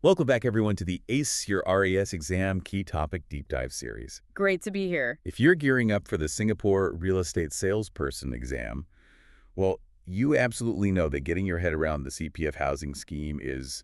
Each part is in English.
Welcome back, everyone, to the ACE Your RES Exam Key Topic Deep Dive series. Great to be here. If you're gearing up for the Singapore Real Estate Salesperson exam, well, you absolutely know that getting your head around the CPF housing scheme is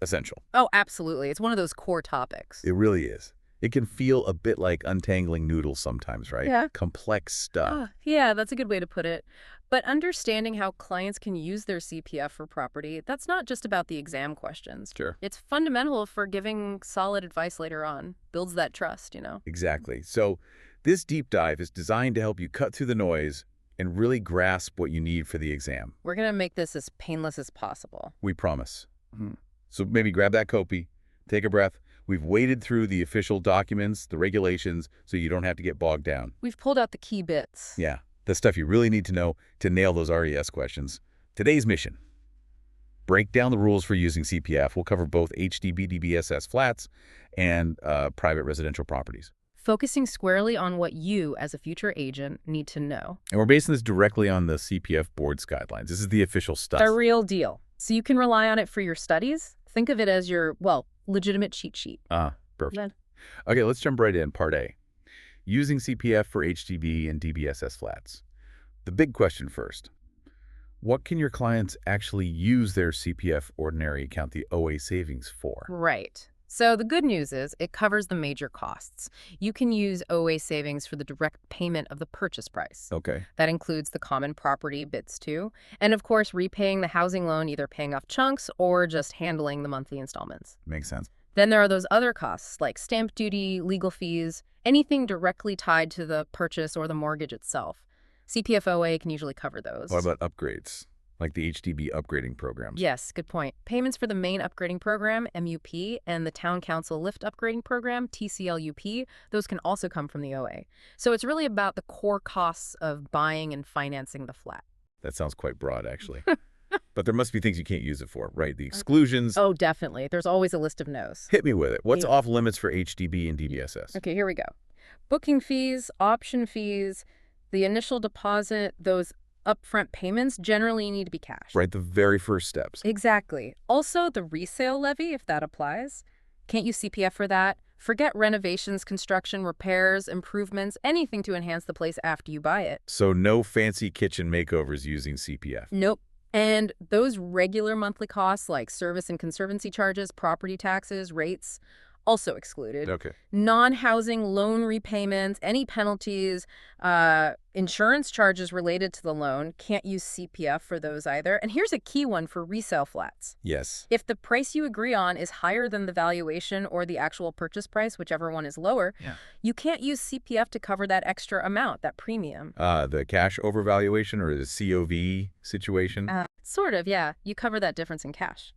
essential. Oh, absolutely. It's one of those core topics. It really is. It can feel a bit like untangling noodles sometimes, right? Yeah. Complex stuff. Yeah, that's a good way to put it. But understanding how clients can use their CPF for property, that's not just about the exam questions. Sure. It's fundamental for giving solid advice later on. Builds that trust, Exactly. So this deep dive is designed to help you cut through the noise and really grasp what you need for the exam. We're going to make this as painless as possible. We promise. So maybe grab that copy, take a breath. We've waded through the official documents, the regulations, so you don't have to get bogged down. We've pulled out the key bits. Yeah, the stuff you really need to know to nail those RES questions. Today's mission: break down the rules for using CPF. We'll cover both HDB, DBSS flats and private residential properties. Focusing squarely on what you, as a future agent, need to know. And we're basing this directly on the CPF board's guidelines. This is the official stuff. The real deal. So you can rely on it for your studies. Think of it as your, legitimate cheat sheet. Perfect. Yeah. Okay, let's jump right in. Part A. Using CPF for HDB and DBSS flats. The big question first. What can your clients actually use their CPF ordinary account, the OA savings, for? Right. So the good news is it covers the major costs. You can use OA savings for the direct payment of the purchase price. Okay. That includes the common property bits too. And of course, repaying the housing loan, either paying off chunks or just handling the monthly installments. Makes sense. Then there are those other costs like stamp duty, legal fees, anything directly tied to the purchase or the mortgage itself. CPF OA can usually cover those. What about upgrades, like the HDB upgrading programs? Yes, good point. Payments for the main upgrading program, MUP, and the Town Council Lift Upgrading Program, TCLUP, those can also come from the OA. So it's really about the core costs of buying and financing the flat. That sounds quite broad, actually. But there must be things you can't use it for, right? The exclusions. Oh, definitely. There's always a list of no's. Hit me with it. What's Yeah. off limits for HDB and DBSS? Okay, here we go. Booking fees, option fees, the initial deposit, those upfront payments generally need to be cash. Right, the very first steps. Exactly. Also, the resale levy, if that applies. Can't use CPF for that. Forget renovations, construction, repairs, improvements, anything to enhance the place after you buy it. So no fancy kitchen makeovers using CPF. Nope. And those regular monthly costs like service and conservancy charges, property taxes, rates, also excluded. Okay. Non-housing loan repayments, any penalties, insurance charges related to the loan, can't use CPF for those either. And here's a key one for resale flats. Yes. If the price you agree on is higher than the valuation or the actual purchase price, whichever one is lower, you can't use CPF to cover that extra amount, that premium. The cash overvaluation or the COV situation? Sort of, yeah. You cover that difference in cash.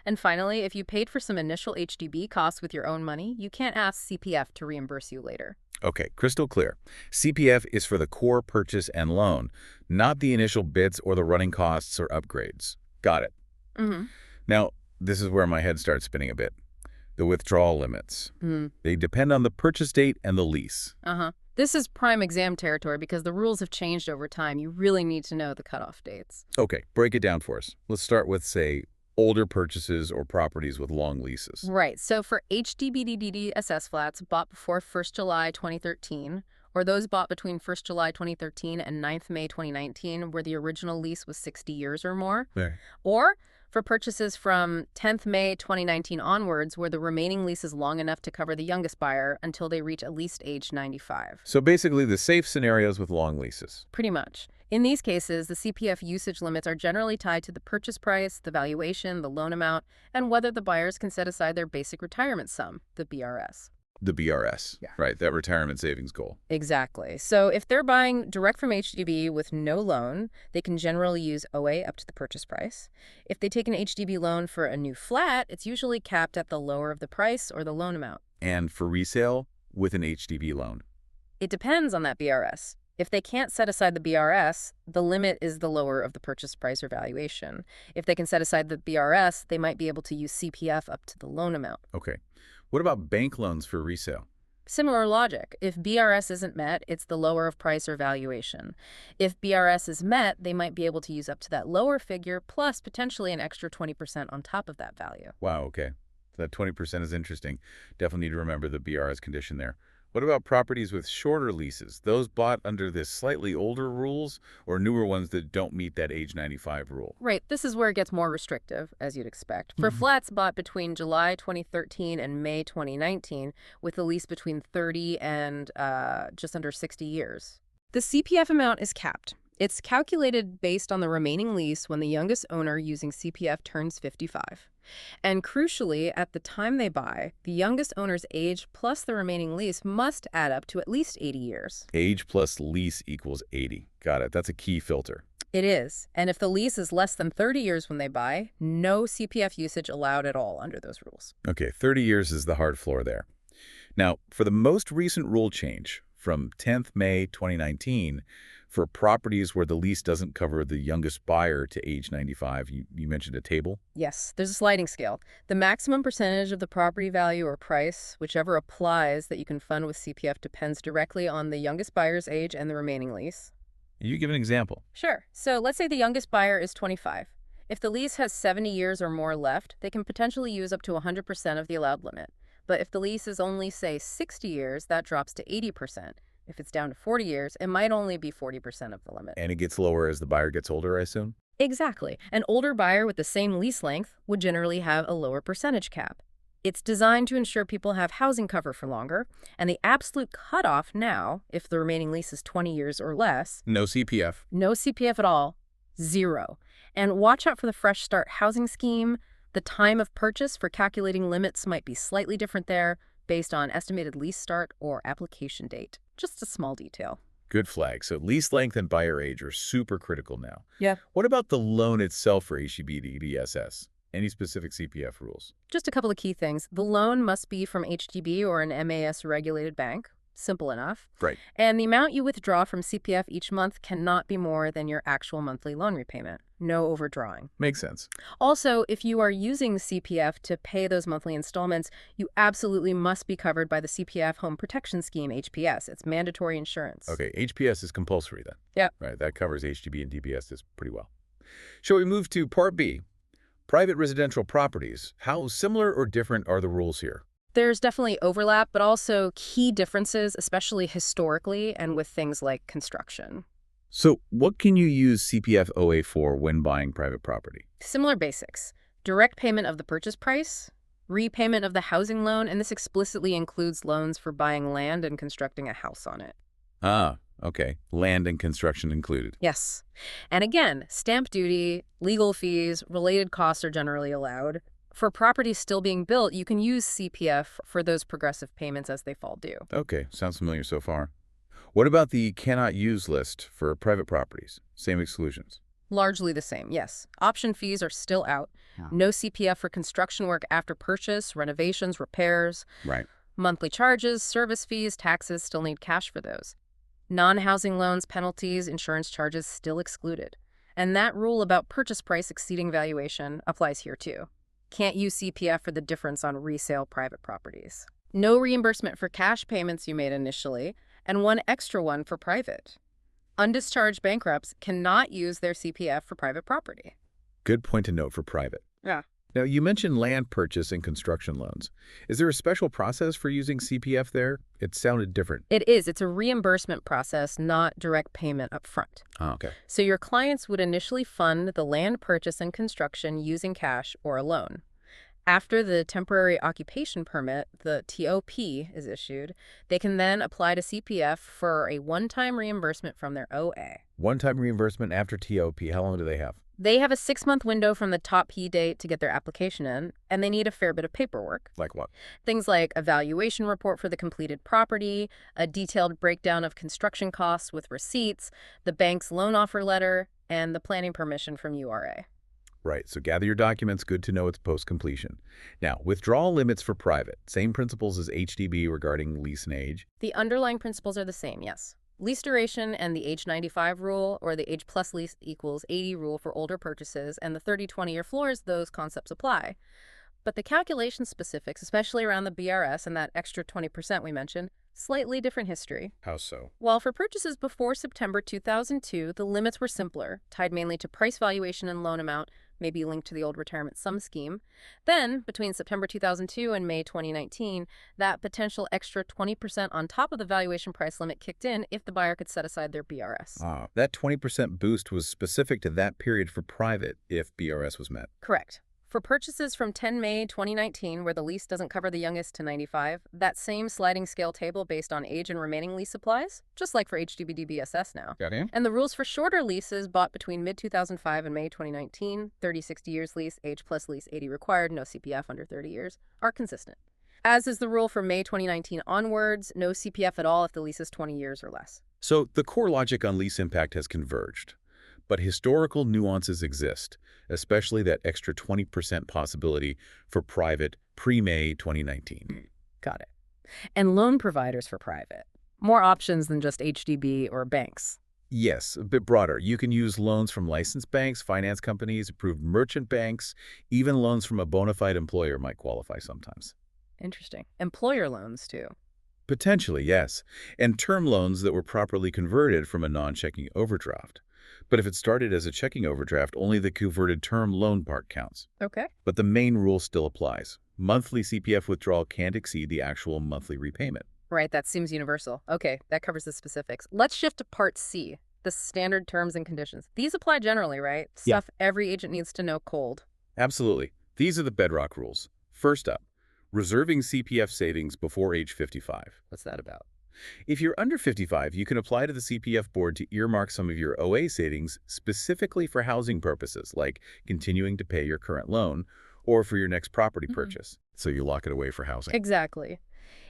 And finally, if you paid for some initial HDB costs with your own money, you can't ask CPF to reimburse you later. Okay, crystal clear. CPF is for the core purchase and loan, not the initial bits or the running costs or upgrades. Got it. Now, this is where my head starts spinning a bit. The withdrawal limits. They depend on the purchase date and the lease. This is prime exam territory because the rules have changed over time. You really need to know the cutoff dates. Okay, break it down for us. Let's start with, say, older purchases or properties with long leases. Right. So for HDB DBSS flats bought before 1st July 2013, or those bought between 1st July 2013 and 9th May 2019, where the original lease was 60 years or more, or for purchases from 10th May 2019 onwards, where the remaining lease is long enough to cover the youngest buyer until they reach at least age 95. So basically the safe scenarios with long leases. Pretty much. In these cases, the CPF usage limits are generally tied to the purchase price, the valuation, the loan amount, and whether the buyers can set aside their basic retirement sum, the BRS. The BRS, right, that retirement savings goal. Exactly. So if they're buying direct from HDB with no loan, they can generally use OA up to the purchase price. If they take an HDB loan for a new flat, it's usually capped at the lower of the price or the loan amount. And for resale, with an HDB loan. It depends on that BRS. If they can't set aside the BRS, the limit is the lower of the purchase price or valuation. If they can set aside the BRS, they might be able to use CPF up to the loan amount. Okay. What about bank loans for resale? Similar logic. If BRS isn't met, it's the lower of price or valuation. If BRS is met, they might be able to use up to that lower figure plus potentially an extra 20% on top of that value. Wow, okay. That 20% is interesting. Definitely need to remember the BRS condition there. What about properties with shorter leases? Those bought under this slightly older rules or newer ones that don't meet that age 95 rule? Right, this is where it gets more restrictive, as you'd expect. For flats bought between July 2013 and May 2019, with a lease between 30 and just under 60 years. The CPF amount is capped. It's calculated based on the remaining lease when the youngest owner using CPF turns 55. And crucially, at the time they buy, the youngest owner's age plus the remaining lease must add up to at least 80 years. Age plus lease equals 80. Got it. That's a key filter. It is. And if the lease is less than 30 years when they buy, no CPF usage allowed at all under those rules. Okay, 30 years is the hard floor there. Now, for the most recent rule change from 10th May 2019, for properties where the lease doesn't cover the youngest buyer to age 95, you mentioned a table? Yes, there's a sliding scale. The maximum percentage of the property value or price, whichever applies that you can fund with CPF, depends directly on the youngest buyer's age and the remaining lease. You give an example. Sure. So let's say the youngest buyer is 25. If the lease has 70 years or more left, they can potentially use up to 100% of the allowed limit. But if the lease is only, say, 60 years, that drops to 80%. If it's down to 40 years, it might only be 40% of the limit. And it gets lower as the buyer gets older, I assume? Exactly. An older buyer with the same lease length would generally have a lower percentage cap. It's designed to ensure people have housing cover for longer, and the absolute cutoff now, if the remaining lease is 20 years or less... No CPF. No CPF at all. 0. And watch out for the Fresh Start housing scheme. The time of purchase for calculating limits might be slightly different there, based on estimated lease start or application date. Just a small detail. Good flag. So lease length and buyer age are super critical now. Yeah. What about the loan itself for HGB DBSS? Any specific CPF rules? Just a couple of key things. The loan must be from HDB or an MAS-regulated bank. Simple enough. Right. And the amount you withdraw from CPF each month cannot be more than your actual monthly loan repayment. No overdrawing. Makes sense. Also, if you are using CPF to pay those monthly installments, you absolutely must be covered by the CPF Home Protection Scheme, HPS. It's mandatory insurance. Okay, HPS is compulsory then. Yeah. Right, that covers HGB and DBSS pretty well. Shall we move to Part B? Private residential properties. How similar or different are the rules here? There's definitely overlap, but also key differences, especially historically and with things like construction. So what can you use CPF OA for when buying private property? Similar basics. Direct payment of the purchase price, repayment of the housing loan, and this explicitly includes loans for buying land and constructing a house on it. Ah, okay. Land and construction included. Yes. And again, stamp duty, legal fees, related costs are generally allowed. For properties still being built, you can use CPF for those progressive payments as they fall due. Okay, sounds familiar so far. What about the cannot use list for private properties? Same exclusions? Largely the same, yes. Option fees are still out. Yeah. No CPF for construction work after purchase, renovations, repairs. Right. Monthly charges, service fees, taxes still need cash for those. Non-housing loans, penalties, insurance charges still excluded. And that rule about purchase price exceeding valuation applies here too. Can't use CPF for the difference on resale private properties. No reimbursement for cash payments you made initially, and one extra one for private. Undischarged bankrupts cannot use their CPF for private property. Good point to note for private. Yeah. Now, you mentioned land purchase and construction loans. Is there a special process for using CPF there? It sounded different. It is. It's a reimbursement process, not direct payment up front. Oh, okay. So your clients would initially fund the land purchase and construction using cash or a loan. After the temporary occupation permit, the TOP, is issued, they can then apply to CPF for a one-time reimbursement from their OA. One-time reimbursement after TOP. How long do they have? They have a 6-month window from the top P date to get their application in, and they need a fair bit of paperwork. Like what? Things like a valuation report for the completed property, a detailed breakdown of construction costs with receipts, the bank's loan offer letter, and the planning permission from URA. Right, so gather your documents. Good to know it's post-completion. Now, withdrawal limits for private. Same principles as HDB regarding lease and age. The underlying principles are the same, yes. Lease duration and the age 95 rule, or the age plus lease equals 80 rule for older purchases, and the 30-20-year floors, those concepts apply. But the calculation specifics, especially around the BRS and that extra 20% we mentioned, Slightly different history. How so? While for purchases before September 2002, the limits were simpler, tied mainly to price valuation and loan amount, maybe linked to the old retirement sum scheme. Then, between September 2002 and May 2019, that potential extra 20% on top of the valuation price limit kicked in if the buyer could set aside their BRS. That 20% boost was specific to that period for private if BRS was met. Correct. For purchases from 10 May 2019, where the lease doesn't cover the youngest to 95, that same sliding scale table based on age and remaining lease applies, just like for HDB DBSS now. Got it? And the rules for shorter leases bought between mid-2005 and May 2019, 30-60 years lease, age plus lease 80 required, no CPF under 30 years, are consistent. As is the rule for May 2019 onwards, no CPF at all if the lease is 20 years or less. So the core logic on lease impact has converged. But historical nuances exist, especially that extra 20% possibility for private pre-May 2019. Got it. And loan providers for private. More options than just HDB or banks. Yes, a bit broader. You can use loans from licensed banks, finance companies, approved merchant banks, even loans from a bona fide employer might qualify sometimes. Interesting. Employer loans, too. Potentially, yes. And term loans that were properly converted from a non-checking overdraft. But if it started as a checking overdraft, only the converted term loan part counts. Okay. But the main rule still applies. Monthly CPF withdrawal can't exceed the actual monthly repayment. Right, that seems universal. Okay, that covers the specifics. Let's shift to Part C, the standard terms and conditions. These apply generally, right? Yeah. Stuff every agent needs to know cold. Absolutely. These are the bedrock rules. First up, reserving CPF savings before age 55. What's that about? If you're under 55, you can apply to the CPF board to earmark some of your OA savings specifically for housing purposes, like continuing to pay your current loan or for your next property purchase. So you lock it away for housing. Exactly.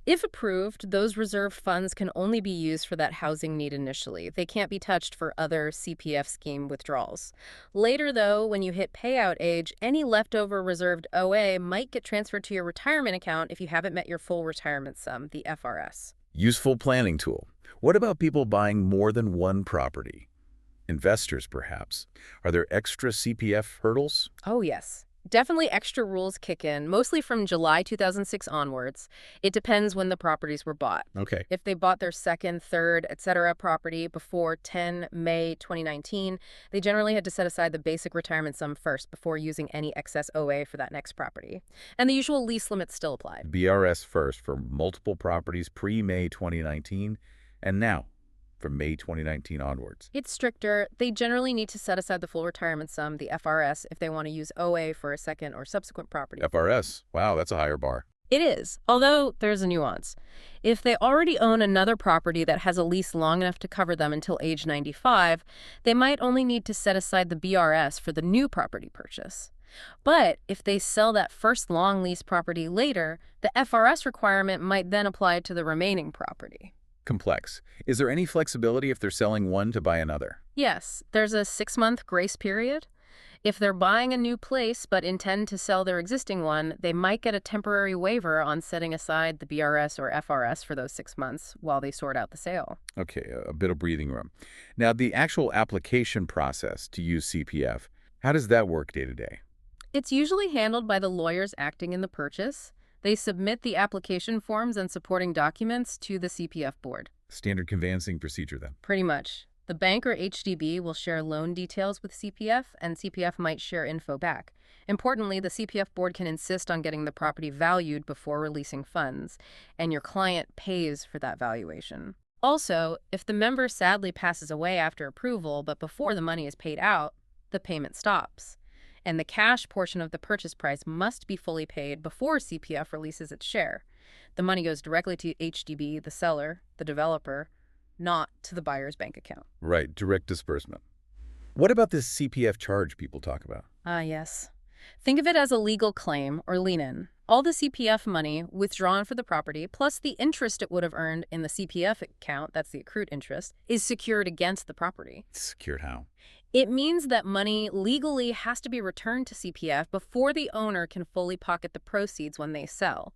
If approved, those reserved funds can only be used for that housing need initially. They can't be touched for other CPF scheme withdrawals. Later, though, when you hit payout age, any leftover reserved OA might get transferred to your retirement account if you haven't met your full retirement sum, the FRS. Useful planning tool. What about people buying more than one property? Investors, perhaps. Are there extra CPF hurdles? Oh, yes. Definitely extra rules kick in, mostly from July 2006 onwards. It depends when the properties were bought. Okay. If they bought their second, third, etc. property before 10 May 2019, they generally had to set aside the basic retirement sum first before using any excess OA for that next property. And the usual lease limits still applied. BRS first for multiple properties pre-May 2019, and now from May 2019 onwards. It's stricter. They generally need to set aside the full retirement sum, the FRS, if they want to use OA for a second or subsequent property. FRS. Wow, that's a higher bar. It is, although there's a nuance. If they already own another property that has a lease long enough to cover them until age 95, they might only need to set aside the BRS for the new property purchase. But if they sell that first long lease property later, the FRS requirement might then apply to the remaining property. Complex. Is there any flexibility if they're selling one to buy another? Yes, there's a 6-month grace period. If they're buying a new place but intend to sell their existing one, they might get a temporary waiver on setting aside the BRS or FRS for those 6 months while they sort out the sale. Okay, a bit of breathing room. Now, the actual application process to use CPF, how does that work day to day? It's usually handled by the lawyers acting in the purchase. They submit the application forms and supporting documents to the CPF board. Standard conveyancing procedure, then. Pretty much. The bank or HDB will share loan details with CPF, and CPF might share info back. Importantly, the CPF board can insist on getting the property valued before releasing funds, and your client pays for that valuation. Also, if the member sadly passes away after approval but before the money is paid out, the payment stops. And the cash portion of the purchase price must be fully paid before CPF releases its share. The money goes directly to HDB, the seller, the developer, not to the buyer's bank account. Right, direct disbursement. What about this CPF charge people talk about? Yes. Think of it as a legal claim or lien-in. All the CPF money withdrawn for the property, plus the interest it would have earned in the CPF account, that's the accrued interest, is secured against the property. Secured how? It means that money legally has to be returned to CPF before the owner can fully pocket the proceeds when they sell.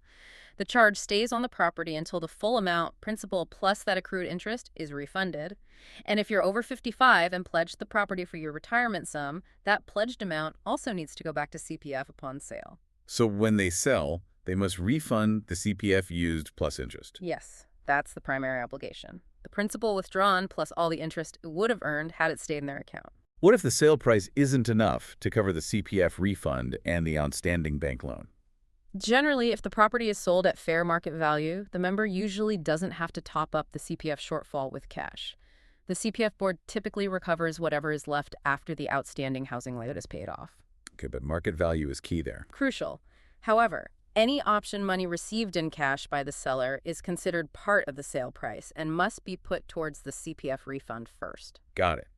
The charge stays on the property until the full amount, principal plus that accrued interest, is refunded. And if you're over 55 and pledged the property for your retirement sum, that pledged amount also needs to go back to CPF upon sale. So when they sell, they must refund the CPF used plus interest. Yes. That's the primary obligation. The principal withdrawn plus all the interest it would have earned had it stayed in their account. What if the sale price isn't enough to cover the CPF refund and the outstanding bank loan? Generally, if the property is sold at fair market value, the member usually doesn't have to top up the CPF shortfall with cash. The CPF board typically recovers whatever is left after the outstanding housing loan is paid off. Okay, but market value is key there. Crucial. However, any option money received in cash by the seller is considered part of the sale price and must be put towards the CPF refund first. Got it.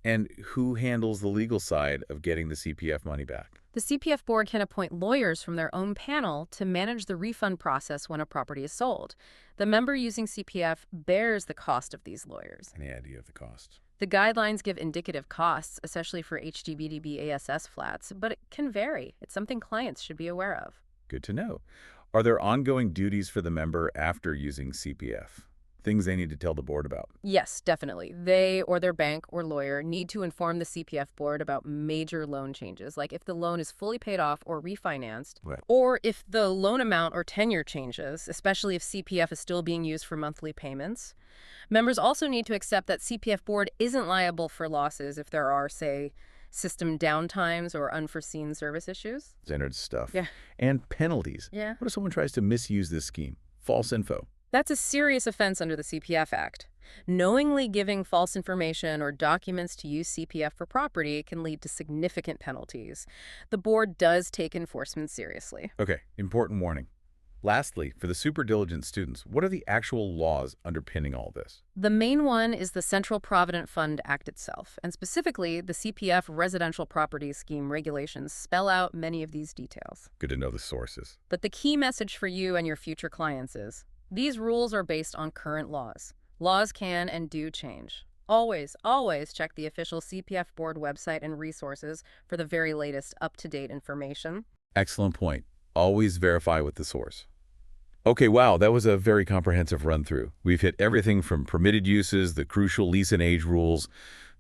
And who handles the legal side of getting the CPF money back? The CPF board can appoint lawyers from their own panel to manage the refund process when a property is sold. The member using CPF bears the cost of these lawyers. Any idea of the cost? The guidelines give indicative costs, especially for HGB/DBSS flats, but it can vary. It's something clients should be aware of. Good to know. Are there ongoing duties for the member after using CPF? Things they need to tell the board about? Yes, definitely. They or their bank or lawyer need to inform the CPF board about major loan changes, like if the loan is fully paid off or refinanced, Right. or if the loan amount or tenure changes, especially if CPF is still being used for monthly payments. Members also need to accept that CPF board isn't liable for losses if there are, say, system downtimes or unforeseen service issues. Standard stuff. Yeah. And penalties. Yeah. What if someone tries to misuse this scheme? False info. That's a serious offense under the CPF Act. Knowingly giving false information or documents to use CPF for property can lead to significant penalties. The board does take enforcement seriously. Okay, important warning. Lastly, for the super diligent students, what are the actual laws underpinning all this? The main one is the Central Provident Fund Act itself, and specifically the CPF Residential Properties Scheme regulations spell out many of these details. Good to know the sources. But the key message for you and your future clients is, these rules are based on current laws. Laws can and do change. Always, always check the official CPF board website and resources for the very latest up-to-date information. Excellent point. Always verify with the source. Okay, wow, that was a very comprehensive run-through. We've hit everything from permitted uses, the crucial lease and age rules,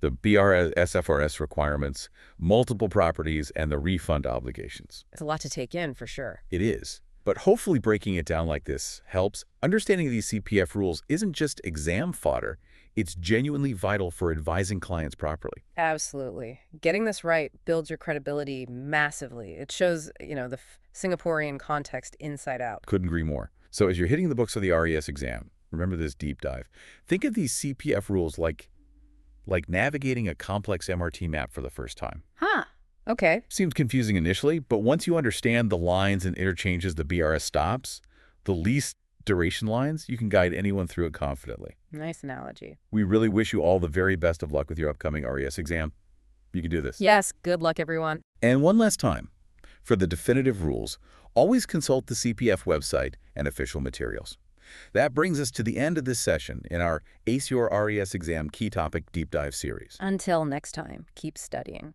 the BRSFRS requirements, multiple properties, and the refund obligations. It's a lot to take in, for sure. It is. But hopefully breaking it down like this helps. Understanding these CPF rules isn't just exam fodder. It's genuinely vital for advising clients properly. Absolutely. Getting this right builds your credibility massively. It shows, the Singaporean context inside out. Couldn't agree more. So as you're hitting the books for the RES exam, remember this deep dive. Think of these CPF rules like navigating a complex MRT map for the first time. Huh. Okay. Seems confusing initially, but once you understand the lines and interchanges the BRS stops, the lease duration lines, you can guide anyone through it confidently. Nice analogy. We really wish you all the very best of luck with your upcoming RES exam. You can do this. Yes, good luck, everyone. And one last time, for the definitive rules, always consult the CPF website and official materials. That brings us to the end of this session in our Ace Your RES Exam Key Topic Deep Dive series. Until next time, keep studying.